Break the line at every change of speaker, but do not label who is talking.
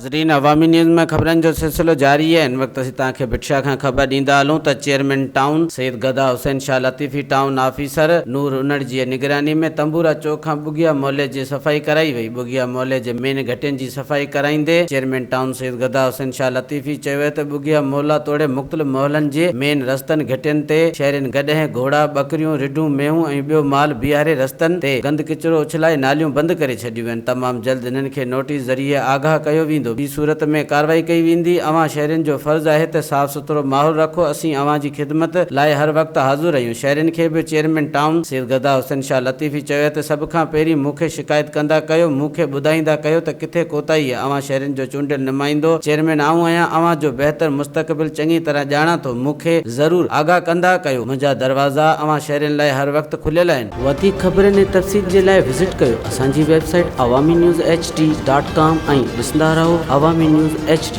नाज़रीन, अवामी न्यूज़ में खबरन जो सिलसिलो जारी है। इन वक्त असीं तव्हांखे भिक्षा खां ख़बर ॾींदा हलूं त चेयरमैन टाउन सैयद गदा हुसैन शाह लतीफ़ी टाउन ऑफिसर नूर उनड़ जी निगरानी में तंबूरा चौक खां बुगिया मोहल्ले जी सफ़ाई कराई वई। बुगिया मोहल्ले जे मेन घटियुनि जी सफ़ाई कराईंदे चेयरमैन टाउन सैयद गदा हुसैन शाह लतीफ़ी चयो त बुगिया मोहल्ला तोड़े मुख़्तलिफ़ मोहल्लनि जे मेन रस्तनि घटियुनि ते शहरनि गॾह घोड़ा बकरियूं रिढूं मेहूं ऐं ॿियो माल बीहारे रस्तनि ते गंद किचिरो उछलाए नालियूं बंदि करे छॾियूं आहिनि। तमामु जल्द इन्हनि खे नोटिस ज़रिए आगाह कयो वेंदो। ॿी सूरत में कार्रवाई कई वेंदी। अवां शहरनि जो फर्ज़ आहे त साफ़ सुथरो माहौल रखो। असीं अवां जी ख़िदमत लाइ हर वक़्तु हाज़िर आहियूं। शहरनि खे बि चेयरमैन टाउन सैयद गदा हुसैन शाह लतीफ़ी चयो त सभ खां पहिरीं मूंखे शिकायत कंदा कयो, मूंखे ॿुधाईंदा कयो त किथे कोताही आहे। अवां शहरनि जो चूंडियल नुमाइंदो चेयरमैन आऊं आहियां। अवां जो बहितर मुस्तक़बिल चङी तरह ॼाणा थो। मूंखे ज़रूरु आगाह कंदा कयो। मुंहिंजा दरवाज़ा अवां शहरनि लाइ हर वक़्तु खुलियल आहिनि। वधीक ख़बरनि ऐं तफ़सील जे लाइ विज़िट कयो असांजी वेबसाइट awamiNewsHD.com ऐं ॾिसंदा रहो अवामी न्यूज़ HD।